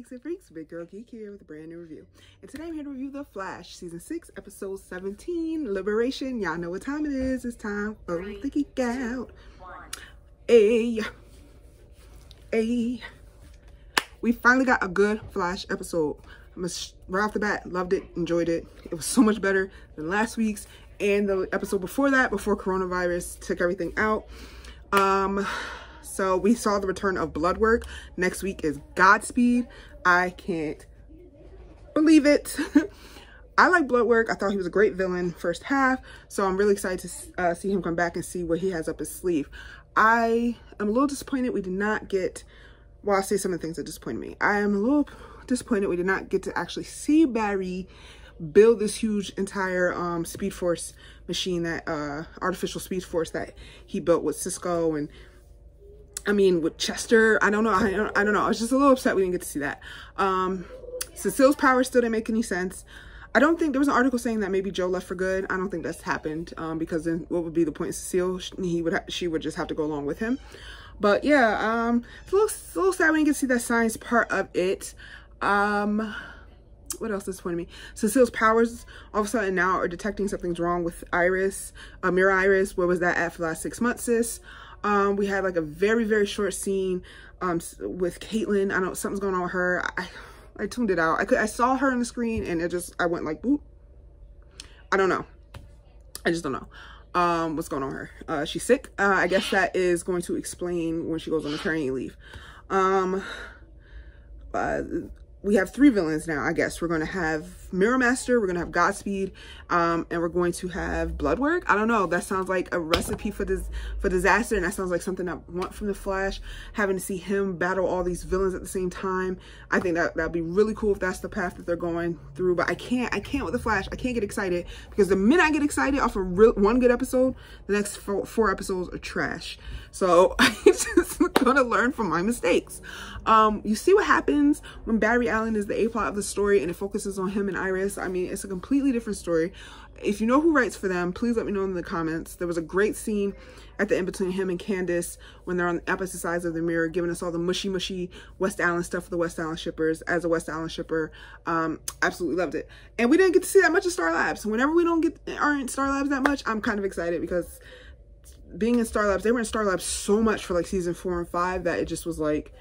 Geeks and Freaks, Big Girl Geek here with a brand new review. And today I'm here to review The Flash, Season 6, Episode 17, Liberation. Y'all know what time it is. It's time for the Geek Out. Hey. We finally got a good Flash episode. Right off the bat, loved it, enjoyed it. It was so much better than last week's and the episode before that, before coronavirus took everything out. So we saw the return of Bloodwork. Next week is Godspeed. I can't believe it. I like Bloodwork. I thought he was a great villain first half. So I'm really excited to see him come back and see what he has up his sleeve. I am a little disappointed we did not get, well, I'll say some of the things that disappointed me. I am a little disappointed we did not get to actually see Barry build this huge entire Speed Force machine, that artificial Speed Force that he built with Cisco and with Chester. I don't know. I was just a little upset we didn't get to see that. Cecile's power still didn't make any sense. I don't think there was an article saying that maybe Joe left for good. I don't think that's happened, because then what would be the point of Cecile? She would just have to go along with him. But yeah, it's a little sad we didn't get to see that science part of it. What else disappointed me? Cecile's powers all of a sudden now are detecting something's wrong with Iris, Mirror Iris. Where was that at for the last 6 months, sis? We had like a very, very short scene with Caitlin. I know something's going on with her. I tuned it out. I saw her on the screen and I went like, boop. I don't know. I just don't know what's going on with her. She's sick. I guess that is going to explain when she goes on maternity leave. We have 3 villains now, I guess. We're going to have Mirror Master, we're going to have Godspeed, and we're going to have Bloodwork. I don't know. That sounds like a recipe for disaster, and that sounds like something I want from The Flash, having to see him battle all these villains at the same time. I think that'd be really cool if that's the path that they're going through, but I can't with The Flash. I can't get excited, because the minute I get excited off of one good episode, the next four episodes are trash. So I'm just gonna learn from my mistakes. You see what happens when Barry Allen is the A-plot of the story and it focuses on him and Iris. I mean, it's a completely different story. If you know who writes for them, please let me know in the comments. There was a great scene at the end between him and Candace when they're on the opposite sides of the mirror, giving us all the mushy West Allen stuff for the West Allen shippers. As a West Allen shipper, absolutely loved it. And we didn't get to see that much of Star Labs. Whenever we aren't in Star Labs that much, I'm kind of excited, because being in Star Labs, they were in Star Labs so much for like season 4 and 5 that it just was like,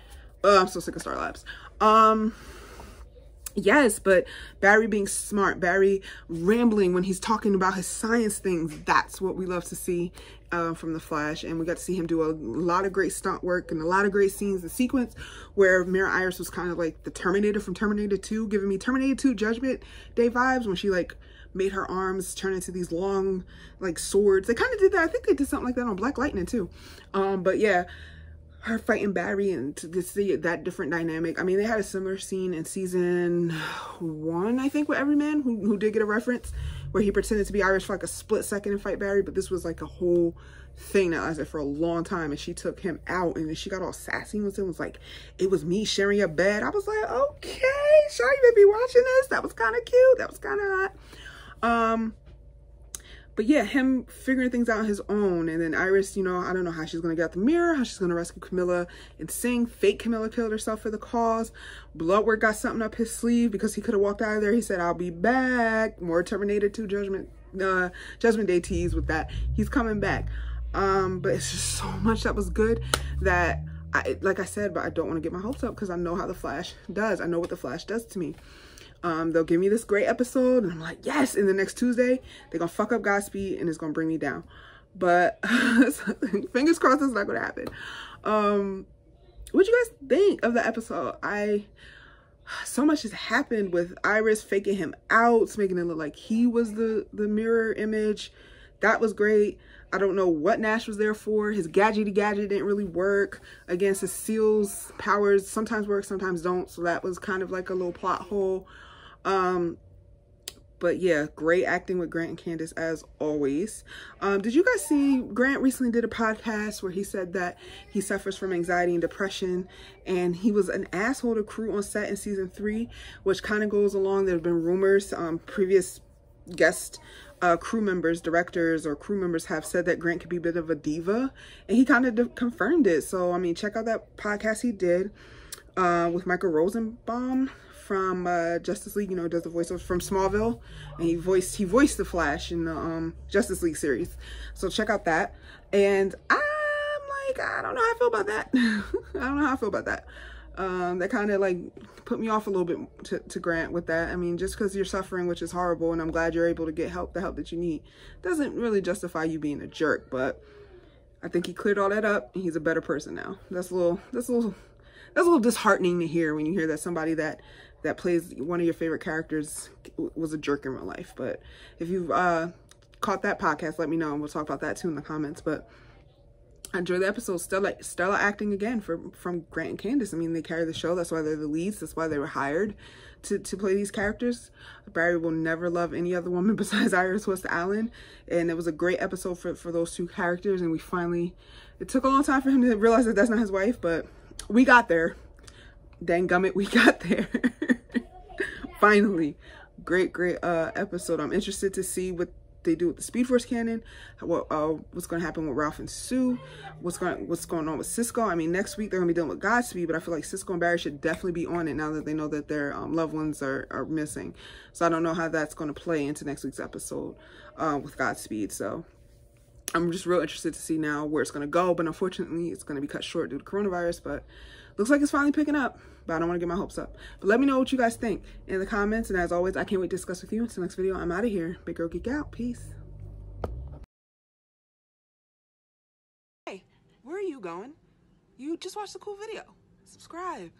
oh, I'm so sick of Star Labs. Yes, but Barry being smart, Barry rambling when he's talking about his science things, that's what we love to see from The Flash. And we got to see him do a lot of great stunt work and a lot of great scenes and sequence where Mirror Iris was kind of like the Terminator from Terminator 2, giving me Terminator 2 Judgment Day vibes, when she like made her arms turn into these long like swords. They kind of did that. I think they did something like that on Black Lightning too. But yeah, her fighting Barry and to see that different dynamic. I mean, they had a similar scene in season 1, I think, with Everyman, who did get a reference, where he pretended to be Irish for like a split second and fight Barry, but this was like a whole thing that lasted for a long time, and she took him out, and then she got all sassy with him, was like, it was me sharing your bed. I was like, okay, sure, you may be watching this. That was kind of cute. That was kind of hot. But yeah, him figuring things out on his own. And then Iris, you know, I don't know how she's going to get out the mirror, how she's going to rescue Camilla and sing. Fake Camilla killed herself for the cause. Bloodwork got something up his sleeve because he could have walked out of there. He said, I'll be back. More Terminator 2 Judgment Day tease with that. He's coming back. But it's just so much that was good that, like I said, but I don't want to get my hopes up, because I know how The Flash does. I know what The Flash does to me. They'll give me this great episode and I'm like, yes. And the next Tuesday, they're gonna fuck up Godspeed and it's gonna bring me down. But fingers crossed it's not gonna happen. What you guys think of the episode? So much has happened with Iris faking him out, making it look like he was the mirror image. That was great. I don't know what Nash was there for. His gadgety gadget didn't really work. Again, Cecile's powers sometimes work, sometimes don't. So that was kind of like a little plot hole. But yeah, great acting with Grant and Candace as always. Did you guys see Grant recently did a podcast where he said that he suffers from anxiety and depression, and he was an asshole to crew on set in season 3, which kind of goes along. There have been rumors, previous guest crew members, directors or crew members have said that Grant could be a bit of a diva, and he kind of confirmed it. So I mean, check out that podcast he did. with Michael Rosenbaum from Justice League, you know, does the voiceover from Smallville, and he voiced the Flash in the Justice League series. So check out that. And I'm like, I don't know how I feel about that. I don't know how I feel about that. That kind of like put me off a little bit to Grant with that. I mean, just because you're suffering, which is horrible, and I'm glad you're able to get the help that you need, doesn't really justify you being a jerk. But I think he cleared all that up, and he's a better person now. That's a little disheartening to hear when you hear that somebody that plays one of your favorite characters was a jerk in real life. But if you've caught that podcast, let me know, and we'll talk about that too in the comments. But I enjoyed the episode. Stella acting again from Grant and Candace. I mean, they carry the show. That's why they're the leads. That's why they were hired to play these characters. Barry will never love any other woman besides Iris West Allen. And it was a great episode for those two characters. And we finally, it took a long time for him to realize that that's not his wife, but we got there. Dang gummit, we got there. Finally. Great episode. I'm interested to see what they do with the Speed Force canon, what's going to happen with Ralph and Sue, what's going on with Cisco. I mean, next week they're going to be dealing with Godspeed, but I feel like Cisco and Barry should definitely be on it now that they know that their loved ones are missing. So I don't know how that's going to play into next week's episode with Godspeed. So I'm just real interested to see now where it's going to go, but unfortunately it's going to be cut short due to coronavirus. But looks like it's finally picking up, but I don't want to get my hopes up. But let me know what you guys think in the comments. And as always, I can't wait to discuss with you. Until next video, I'm out of here. Big Girl Geek out. Peace. Hey, where are you going? You just watched a cool video. Subscribe.